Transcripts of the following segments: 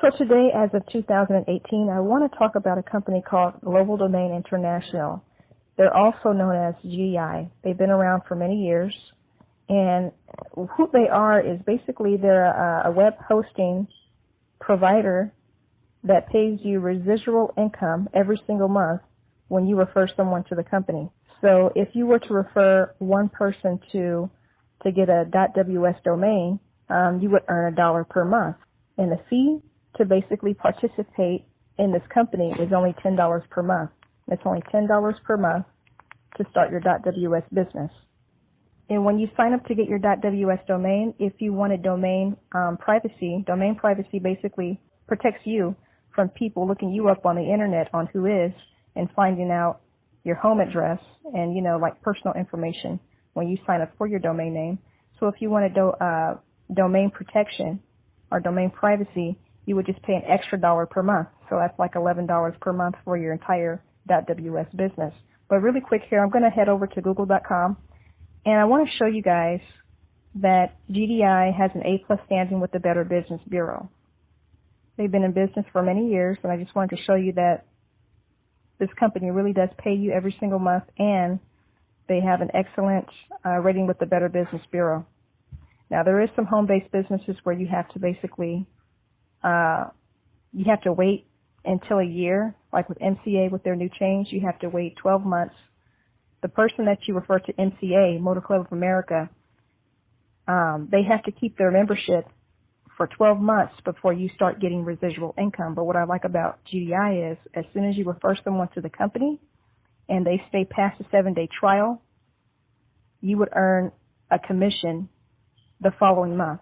So today, as of 2018, I want to talk about a company called Global Domain International. They're also known as GDI. They've been around for many years, and who they are is basically they're a web hosting provider that pays you residual income every single month when you refer someone to the company. So if you were to refer one person to get a .ws domain, you would earn $1 per month. And the fee to basically participate in this company is only $10 per month. It's only $10 per month to start your .ws business. And when you sign up to get your .ws domain, if you wanted domain privacy basically protects you from people looking you up on the internet on who is and finding out your home address and, like personal information when you sign up for your domain name. So if you wanted domain protection or domain privacy, you would just pay an extra $1 per month. So that's like $11 per month for your entire .ws business. But really quick here, I'm going to head over to google.com, and I want to show you guys that GDI has an A+ standing with the Better Business Bureau. They've been in business for many years, and I just wanted to show you that this company really does pay you every single month, and they have an excellent rating with the Better Business Bureau. Now, there is some home-based businesses where you have to basically you have to wait until a year, like with MCA with their new change, you have to wait 12 months. The person that you refer to MCA, Motor Club of America, they have to keep their membership for 12 months before you start getting residual income. But what I like about GDI is as soon as you refer someone to the company and they stay past the 7-day trial, you would earn a commission the following month.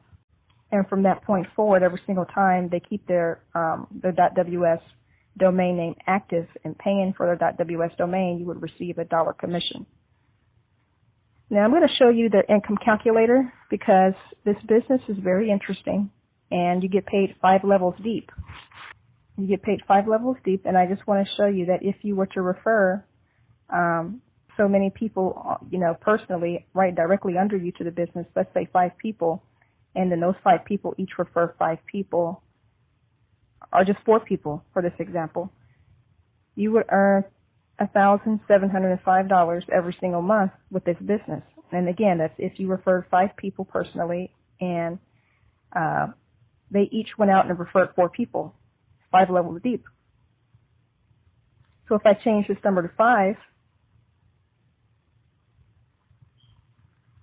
And from that point forward, every single time they keep their .ws domain name active and paying for their .ws domain, you would receive $1 commission. Now I'm going to show you their income calculator because this business is very interesting, and you get paid 5 levels deep. You get paid 5 levels deep, and I just want to show you that if you were to refer so many people, personally, right directly under you to the business, let's say 5 people, and then those 5 people each refer 5 people, or just 4 people for this example, you would earn $1,705 every single month with this business. And again, that's if you referred 5 people personally, and they each went out and referred 4 people, 5 levels deep. So if I change this number to 5,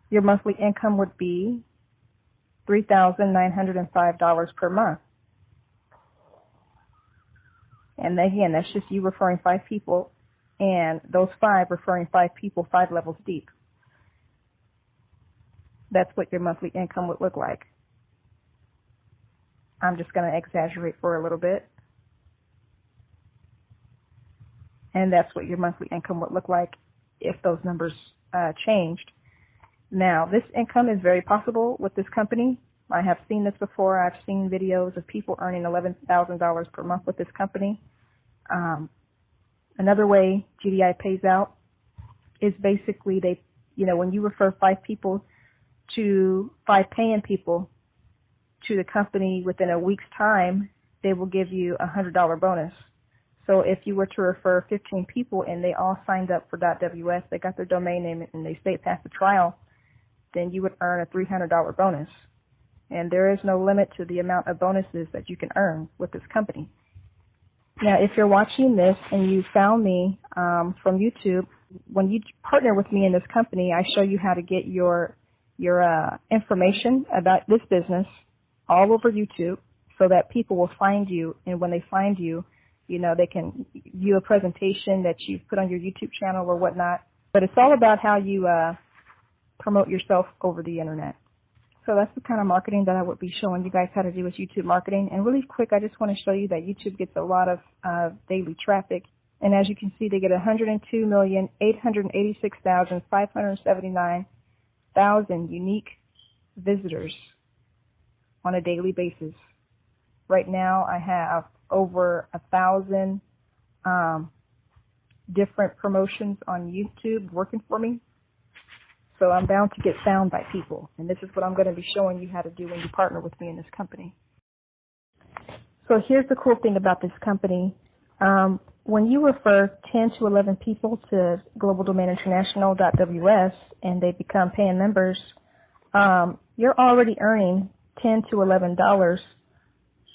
your monthly income would be $3,905 per month. And again, that's just you referring 5 people, and those 5 referring 5 people 5 levels deep. That's what your monthly income would look like. I'm just going to exaggerate for a little bit. And that's what your monthly income would look like if those numbers changed. Now, this income is very possible with this company. I have seen this before. I've seen videos of people earning $11,000 per month with this company. Another way GDI pays out is basically when you refer 5 people to 5 paying people to the company within a week's time, they will give you a $100 bonus. So if you were to refer 15 people and they all signed up for .ws, they got their domain name and they stayed past the trial, then you would earn a $300 bonus. And there is no limit to the amount of bonuses that you can earn with this company. Now, if you're watching this and you found me from YouTube, when you partner with me in this company, I show you how to get your information about this business all over YouTube so that people will find you. And when they find you, they can view a presentation that you've put on your YouTube channel or whatnot. But it's all about how you promote yourself over the internet. So that's the kind of marketing that I would be showing you guys how to do with YouTube marketing. And really quick, I just want to show you that YouTube gets a lot of daily traffic. And as you can see, they get 102,886,579 unique visitors on a daily basis. Right now, I have over 1,000 different promotions on YouTube working for me. So I'm bound to get found by people. And this is what I'm going to be showing you how to do when you partner with me in this company. So here's the cool thing about this company. When you refer 10 to 11 people to globaldomaininternational.ws and they become paying members, you're already earning $10 to $11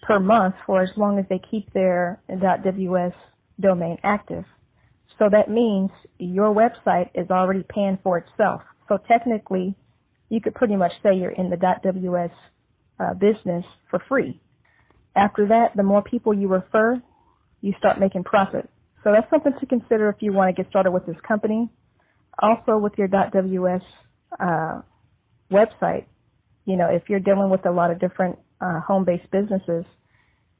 per month for as long as they keep their .ws domain active. So that means your website is already paying for itself. So technically, you could pretty much say you're in the .ws business for free. After that, the more people you refer, you start making profit. So that's something to consider if you want to get started with this company. Also with your .ws website, you know, if you're dealing with a lot of different home-based businesses,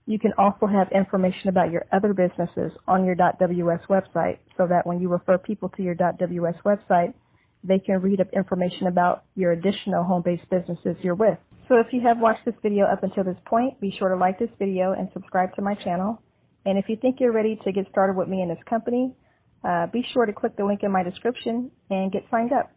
you can also have information about your other businesses on your .ws website so that when you refer people to your .ws website, they can read up information about your additional home-based businesses you're with. So if you have watched this video up until this point, be sure to like this video and subscribe to my channel. And if you think you're ready to get started with me in this company, be sure to click the link in my description and get signed up.